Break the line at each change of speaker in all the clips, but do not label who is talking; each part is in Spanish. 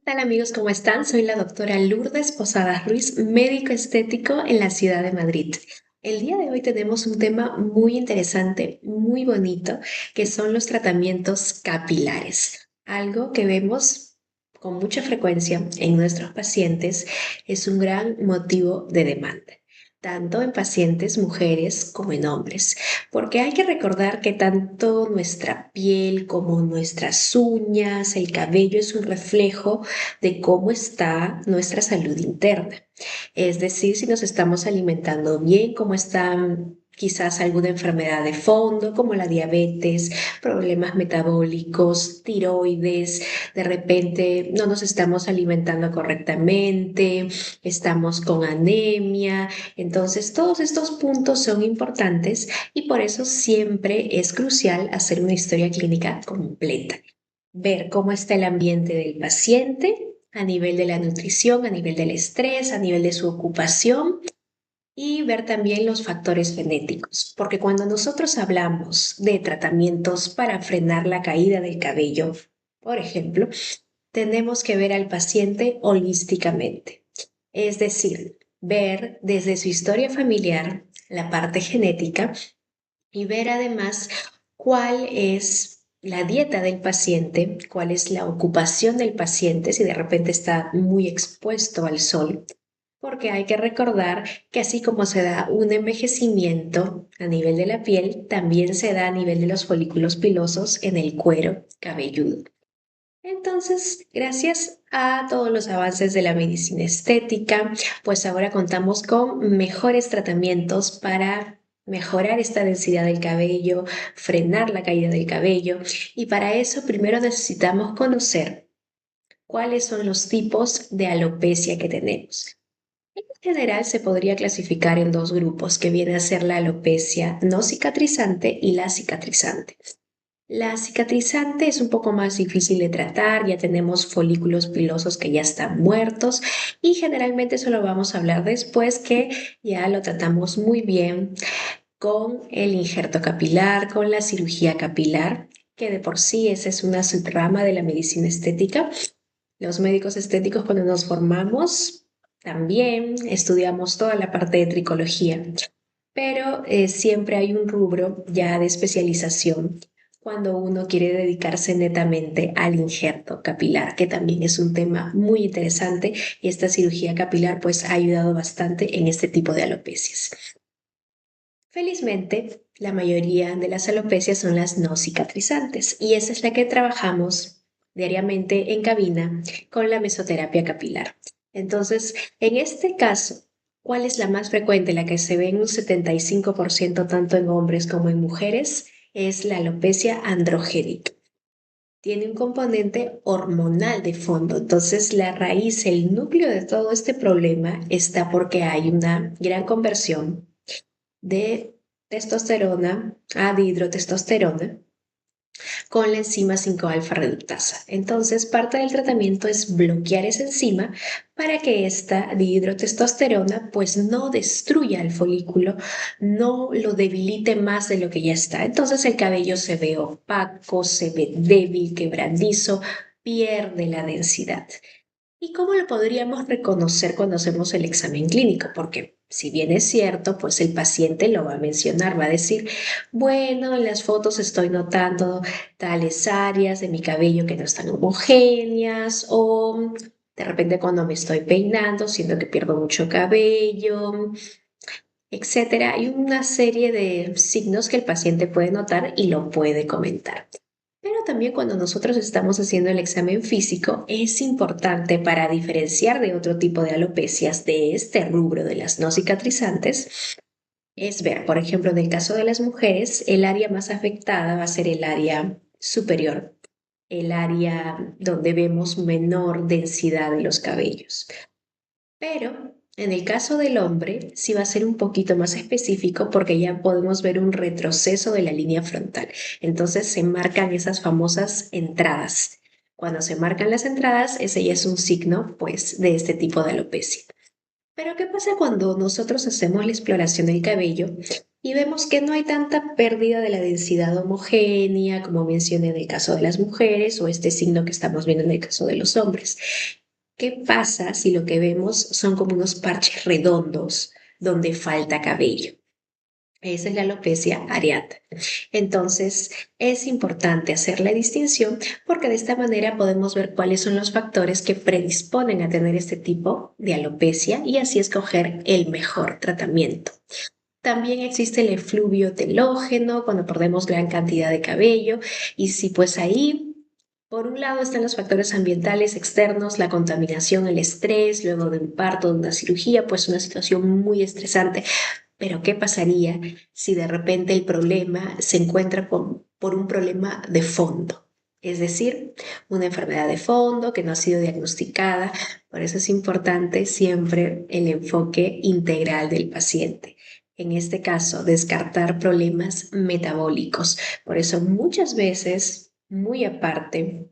Tal amigos? ¿Cómo están? Soy la doctora Lourdes Posadas Ruiz, médico estético en la ciudad de Madrid. El día de hoy tenemos un tema muy interesante, muy bonito, que son los tratamientos capilares. Algo que vemos con mucha frecuencia en nuestros pacientes es un gran motivo de demanda, tanto en pacientes mujeres como en hombres, porque hay que recordar que tanto nuestra piel como nuestras uñas, el cabello es un reflejo de cómo está nuestra salud interna. Es decir, si nos estamos alimentando bien, cómo está quizás alguna enfermedad de fondo, como la diabetes, problemas metabólicos, tiroides, de repente no nos estamos alimentando correctamente, estamos con anemia. Entonces, todos estos puntos son importantes y por eso siempre es crucial hacer una historia clínica completa, ver cómo está el ambiente del paciente a nivel de la nutrición, a nivel del estrés, a nivel de su ocupación y ver también los factores genéticos, porque cuando nosotros hablamos de tratamientos para frenar la caída del cabello, por ejemplo, tenemos que ver al paciente holísticamente, es decir, ver desde su historia familiar la parte genética y ver además cuál es la dieta del paciente, cuál es la ocupación del paciente, si de repente está muy expuesto al sol, porque hay que recordar que así como se da un envejecimiento a nivel de la piel, también se da a nivel de los folículos pilosos en el cuero cabelludo. Entonces, gracias a todos los avances de la medicina estética, pues ahora contamos con mejores tratamientos para mejorar esta densidad del cabello, frenar la caída del cabello, y para eso primero necesitamos conocer cuáles son los tipos de alopecia que tenemos. En general se podría clasificar en dos grupos, que viene a ser la alopecia no cicatrizante y la cicatrizante. La cicatrizante es un poco más difícil de tratar, ya tenemos folículos pilosos que ya están muertos y generalmente eso lo vamos a hablar después, que ya lo tratamos muy bien con el injerto capilar, con la cirugía capilar, que de por sí esa es una subrama de la medicina estética. Los médicos estéticos, cuando nos formamos, también estudiamos toda la parte de tricología, pero siempre hay un rubro ya de especialización cuando uno quiere dedicarse netamente al injerto capilar, que también es un tema muy interesante, y esta cirugía capilar pues ha ayudado bastante en este tipo de alopecias. Felizmente, la mayoría de las alopecias son las no cicatrizantes y esa es la que trabajamos diariamente en cabina con la mesoterapia capilar. Entonces, en este caso, ¿cuál es la más frecuente, la que se ve en un 75% tanto en hombres como en mujeres? Es la alopecia androgénica. Tiene un componente hormonal de fondo, entonces la raíz, el núcleo de todo este problema está porque hay una gran conversión de testosterona a dihidrotestosterona con la enzima 5-alfa reductasa. Entonces, parte del tratamiento es bloquear esa enzima para que esta dihidrotestosterona pues no destruya el folículo, no lo debilite más de lo que ya está. Entonces el cabello se ve opaco, se ve débil, quebradizo, pierde la densidad. ¿Y cómo lo podríamos reconocer cuando hacemos el examen clínico? Porque si bien es cierto, pues el paciente lo va a mencionar, va a decir, bueno, en las fotos estoy notando tales áreas de mi cabello que no están homogéneas, o de repente cuando me estoy peinando siento que pierdo mucho cabello, etcétera. Hay una serie de signos que el paciente puede notar y lo puede comentar. Pero también cuando nosotros estamos haciendo el examen físico, es importante para diferenciar de otro tipo de alopecias de este rubro de las no cicatrizantes, es ver, por ejemplo, en el caso de las mujeres, el área más afectada va a ser el área superior, el área donde vemos menor densidad de los cabellos. Pero en el caso del hombre, sí va a ser un poquito más específico porque ya podemos ver un retroceso de la línea frontal. Entonces se marcan esas famosas entradas. Cuando se marcan las entradas, ese ya es un signo, pues, de este tipo de alopecia. Pero ¿qué pasa cuando nosotros hacemos la exploración del cabello y vemos que no hay tanta pérdida de la densidad homogénea, como mencioné en el caso de las mujeres, o este signo que estamos viendo en el caso de los hombres? ¿Qué pasa si lo que vemos son como unos parches redondos donde falta cabello? Esa es la alopecia areata. Entonces, es importante hacer la distinción porque de esta manera podemos ver cuáles son los factores que predisponen a tener este tipo de alopecia y así escoger el mejor tratamiento. También existe el efluvio telógeno cuando perdemos gran cantidad de cabello y si pues ahí por un lado están los factores ambientales externos, la contaminación, el estrés, luego de un parto, de una cirugía, pues una situación muy estresante. Pero ¿qué pasaría si de repente el problema se encuentra por un problema de fondo? Es decir, una enfermedad de fondo que no ha sido diagnosticada. Por eso es importante siempre el enfoque integral del paciente. En este caso, descartar problemas metabólicos. Por eso muchas veces, muy aparte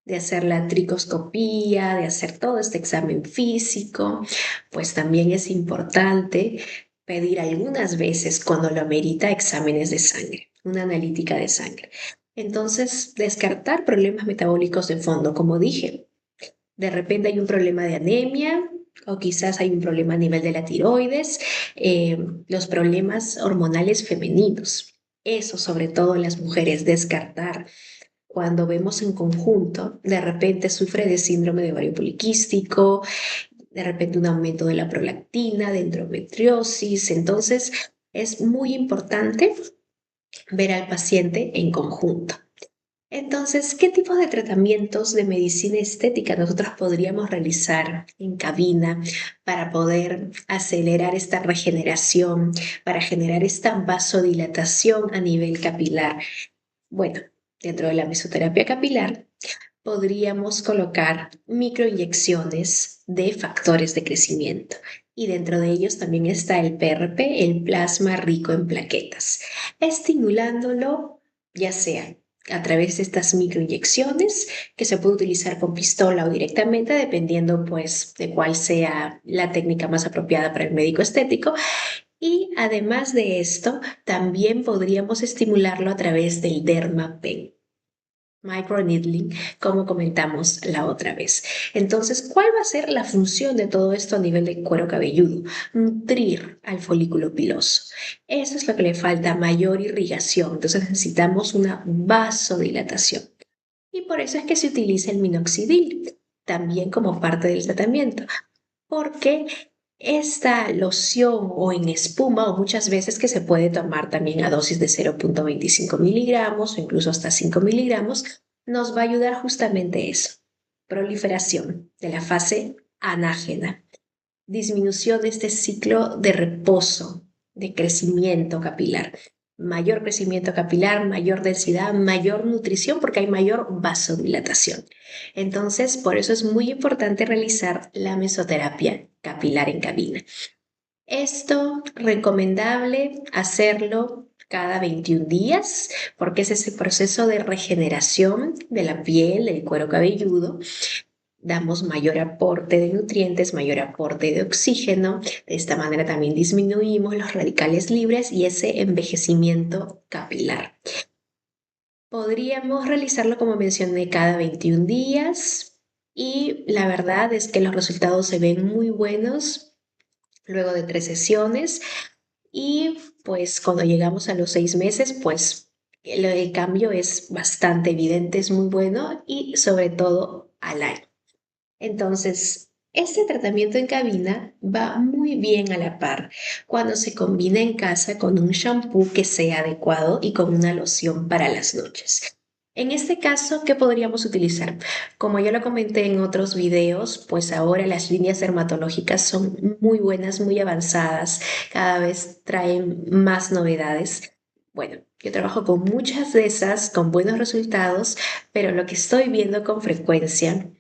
de hacer la tricoscopía, de hacer todo este examen físico, pues también es importante pedir algunas veces, cuando lo amerita, exámenes de sangre, una analítica de sangre. Entonces, descartar problemas metabólicos de fondo, como dije, de repente hay un problema de anemia o quizás hay un problema a nivel de la tiroides, los problemas hormonales femeninos. Eso sobre todo en las mujeres, descartar cuando vemos en conjunto, de repente sufre de síndrome de ovario poliquístico, de repente un aumento de la prolactina, de endometriosis. Entonces, es muy importante ver al paciente en conjunto. Entonces, ¿qué tipo de tratamientos de medicina estética nosotros podríamos realizar en cabina para poder acelerar esta regeneración, para generar esta vasodilatación a nivel capilar? Bueno, dentro de la mesoterapia capilar podríamos colocar microinyecciones de factores de crecimiento y dentro de ellos también está el PRP, el plasma rico en plaquetas, estimulándolo ya sea a través de estas microinyecciones que se puede utilizar con pistola o directamente dependiendo pues de cuál sea la técnica más apropiada para el médico estético y además de esto, también podríamos estimularlo a través del dermapen, microneedling, como comentamos la otra vez. Entonces, ¿cuál va a ser la función de todo esto a nivel de cuero cabelludo? Nutrir al folículo piloso. Eso es lo que le falta, mayor irrigación. Entonces necesitamos una vasodilatación. Y por eso es que se utiliza el minoxidil también como parte del tratamiento porque esta loción o en espuma o muchas veces que se puede tomar también a dosis de 0,25 miligramos o incluso hasta 5 miligramos, nos va a ayudar justamente eso, proliferación de la fase anágena, disminución de este ciclo de reposo, de crecimiento capilar. Mayor crecimiento capilar, mayor densidad, mayor nutrición porque hay mayor vasodilatación. Entonces, por eso es muy importante realizar la mesoterapia capilar en cabina. Esto recomendable hacerlo cada 21 días porque es ese proceso de regeneración de la piel, del cuero cabelludo, damos mayor aporte de nutrientes, mayor aporte de oxígeno. De esta manera también disminuimos los radicales libres y ese envejecimiento capilar. Podríamos realizarlo, como mencioné, cada 21 días y la verdad es que los resultados se ven muy buenos luego de 3 sesiones y pues cuando llegamos a los 6 meses, pues el cambio es bastante evidente, es muy bueno y sobre todo al año. Entonces, este tratamiento en cabina va muy bien a la par cuando se combina en casa con un shampoo que sea adecuado y con una loción para las noches. En este caso, ¿qué podríamos utilizar? Como ya lo comenté en otros videos, pues ahora las líneas dermatológicas son muy buenas, muy avanzadas, cada vez traen más novedades. Bueno, yo trabajo con muchas de esas, con buenos resultados, pero lo que estoy viendo con frecuencia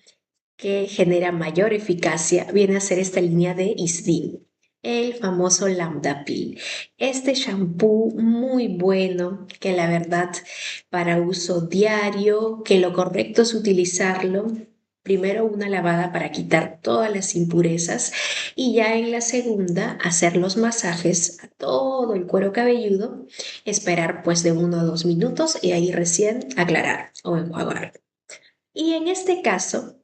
que genera mayor eficacia viene a ser esta línea de Isdin, el famoso Lambda Peel. Este shampoo muy bueno que la verdad para uso diario, que lo correcto es utilizarlo Primero una lavada para quitar todas las impurezas y ya en la segunda hacer los masajes a todo el cuero cabelludo, esperar pues de 1 a 2 minutos y ahí recién aclarar o enjuagar. Y en este caso,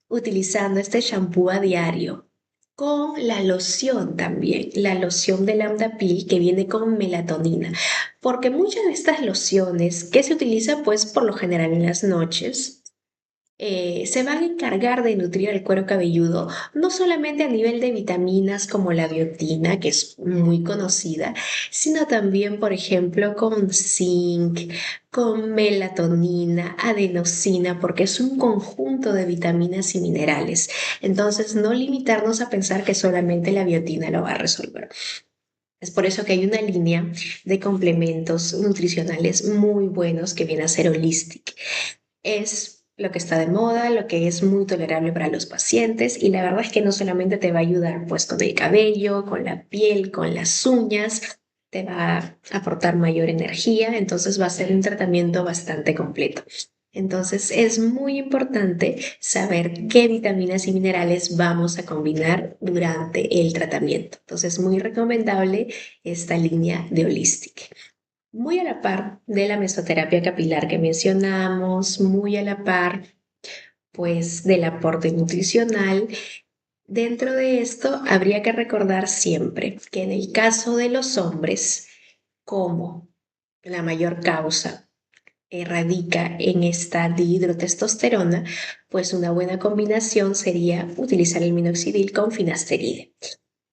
utilizando este shampoo a diario con la loción también, la loción de Lambda Peel que viene con melatonina, porque muchas de estas lociones que se utilizan pues por lo general en las noches, se van a encargar de nutrir el cuero cabelludo, no solamente a nivel de vitaminas como la biotina, que es muy conocida, sino también, por ejemplo, con zinc, con melatonina, adenosina, porque es un conjunto de vitaminas y minerales. Entonces, no limitarnos a pensar que solamente la biotina lo va a resolver. Es por eso que hay una línea de complementos nutricionales muy buenos que viene a ser Holistic. Es lo que está de moda, lo que es muy tolerable para los pacientes y la verdad es que no solamente te va a ayudar pues con el cabello, con la piel, con las uñas, te va a aportar mayor energía, entonces va a ser un tratamiento bastante completo. Entonces es muy importante saber qué vitaminas y minerales vamos a combinar durante el tratamiento. Entonces muy recomendable esta línea de Holistic. Muy a la par de la mesoterapia capilar que mencionamos, muy a la par, pues, del aporte nutricional. Dentro de esto, habría que recordar siempre que en el caso de los hombres, como la mayor causa radica en esta dihidrotestosterona, pues una buena combinación sería utilizar el minoxidil con finasteride.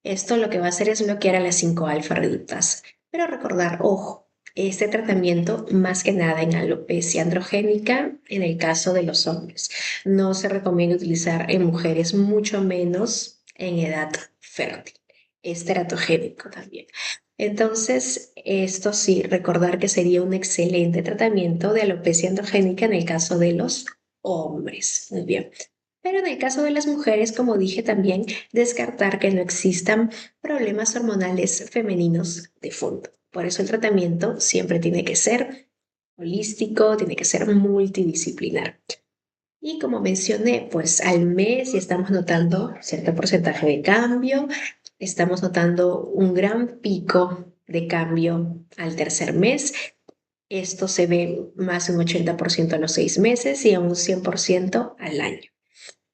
Esto lo que va a hacer es bloquear a las 5-alfa reductasa. Pero recordar, ojo, este tratamiento más que nada en alopecia androgénica en el caso de los hombres. No se recomienda utilizar en mujeres, mucho menos en edad fértil. Es teratogénico también. Entonces, esto sí, recordar que sería un excelente tratamiento de alopecia androgénica en el caso de los hombres. Muy bien. Pero en el caso de las mujeres, como dije también, descartar que no existan problemas hormonales femeninos de fondo. Por eso el tratamiento siempre tiene que ser holístico, tiene que ser multidisciplinar. Y como mencioné, pues al mes ya estamos notando cierto porcentaje de cambio, estamos notando un gran pico de cambio al tercer mes. Esto se ve más de un 80% a los 6 meses y a un 100% al año.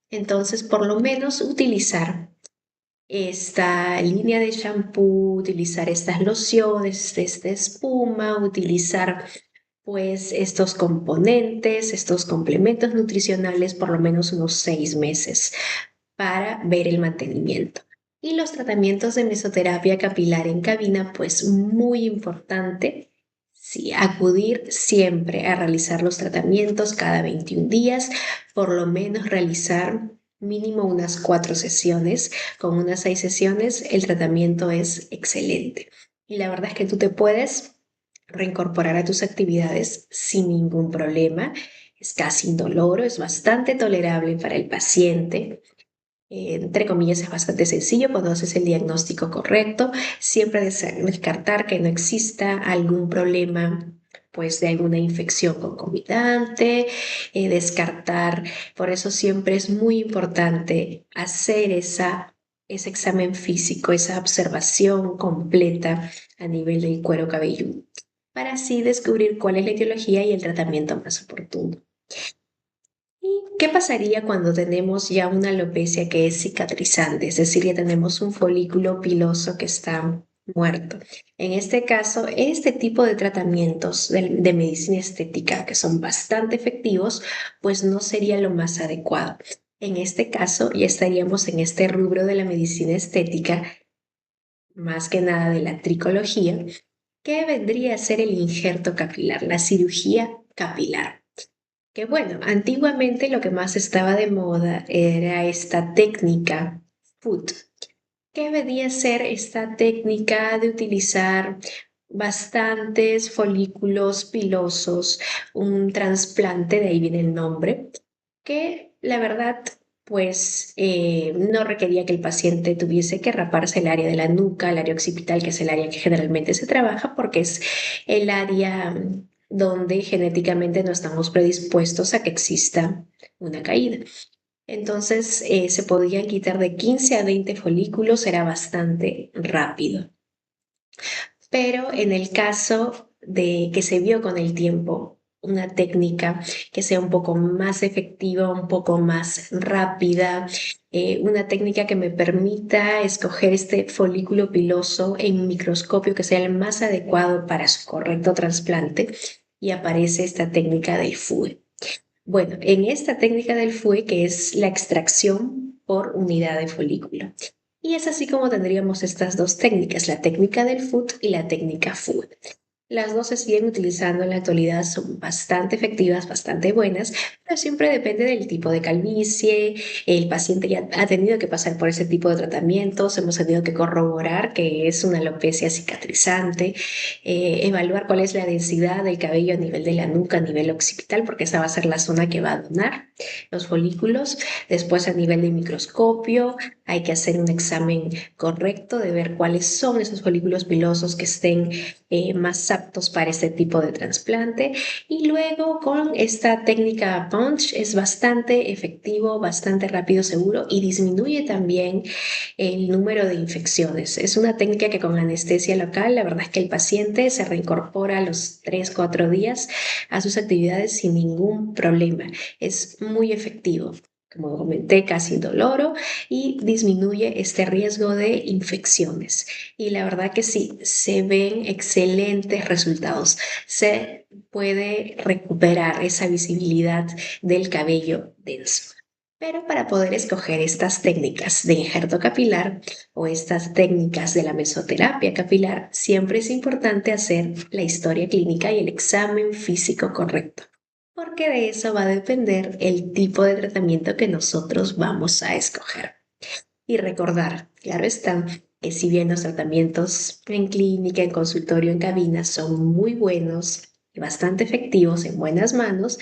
Entonces, por lo menos utilizar esta línea de shampoo, utilizar estas lociones, esta espuma, utilizar pues estos componentes, estos complementos nutricionales por lo menos unos 6 meses para ver el mantenimiento. Y los tratamientos de mesoterapia capilar en cabina, pues muy importante, sí, acudir siempre a realizar los tratamientos cada 21 días, por lo menos realizar mínimo unas 4 sesiones. Con unas 6 sesiones el tratamiento es excelente. Y la verdad es que tú te puedes reincorporar a tus actividades sin ningún problema. Es casi indoloro, es bastante tolerable para el paciente. Entre comillas, es bastante sencillo cuando haces el diagnóstico correcto. Siempre descartar que no exista algún problema pues de alguna infección concomitante, descartar, por eso siempre es muy importante hacer ese examen físico, esa observación completa a nivel del cuero cabelludo, para así descubrir cuál es la etiología y el tratamiento más oportuno. ¿Y qué pasaría cuando tenemos ya una alopecia que es cicatrizante? Es decir, ya tenemos un folículo piloso que está muerto. En este caso, este tipo de tratamientos de medicina estética, que son bastante efectivos, pues no sería lo más adecuado. En este caso, ya estaríamos en este rubro de la medicina estética, más que nada de la tricología, que vendría a ser el injerto capilar, la cirugía capilar. Que bueno, antiguamente lo que más estaba de moda era esta técnica FUT, que venía a ser esta técnica de utilizar bastantes folículos pilosos, un trasplante, de ahí viene el nombre, que la verdad pues no requería que el paciente tuviese que raparse el área de la nuca, el área occipital, que es el área que generalmente se trabaja porque es el área donde genéticamente no estamos predispuestos a que exista una caída. Entonces se podían quitar de 15 a 20 folículos, era bastante rápido. Pero en el caso de que se vio con el tiempo una técnica que sea un poco más efectiva, un poco más rápida, una técnica que me permita escoger este folículo piloso en microscopio que sea el más adecuado para su correcto trasplante, y aparece esta técnica del FUE. Bueno, en esta técnica del FUE, que es la extracción por unidad de folículo. Y es así como tendríamos estas dos técnicas, la técnica del FUT y la técnica FUE. Las dos se siguen utilizando en la actualidad, son bastante efectivas, bastante buenas, pero siempre depende del tipo de calvicie. El paciente ya ha tenido que pasar por ese tipo de tratamientos, hemos tenido que corroborar que es una alopecia cicatrizante, evaluar cuál es la densidad del cabello a nivel de la nuca, a nivel occipital, porque esa va a ser la zona que va a donar los folículos. Después, a nivel de microscopio, hay que hacer un examen correcto de ver cuáles son esos folículos pilosos que estén más aptos para este tipo de trasplante. Y luego con esta técnica Punch es bastante efectivo, bastante rápido, seguro, y disminuye también el número de infecciones. Es una técnica que con anestesia local, la verdad es que el paciente se reincorpora a los 3, 4 días a sus actividades sin ningún problema. Es muy efectivo. Como comenté, casi indoloro, y disminuye este riesgo de infecciones. Y la verdad que sí, se ven excelentes resultados. Se puede recuperar esa visibilidad del cabello denso. Pero para poder escoger estas técnicas de injerto capilar o estas técnicas de la mesoterapia capilar, siempre es importante hacer la historia clínica y el examen físico correcto, porque de eso va a depender el tipo de tratamiento que nosotros vamos a escoger. Y recordar, claro está, que si bien los tratamientos en clínica, en consultorio, en cabina son muy buenos y bastante efectivos en buenas manos,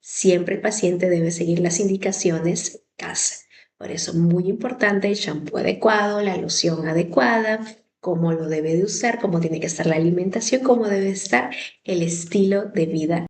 siempre el paciente debe seguir las indicaciones casa. Por eso, muy importante el shampoo adecuado, la loción adecuada, cómo lo debe de usar, cómo tiene que estar la alimentación, cómo debe estar el estilo de vida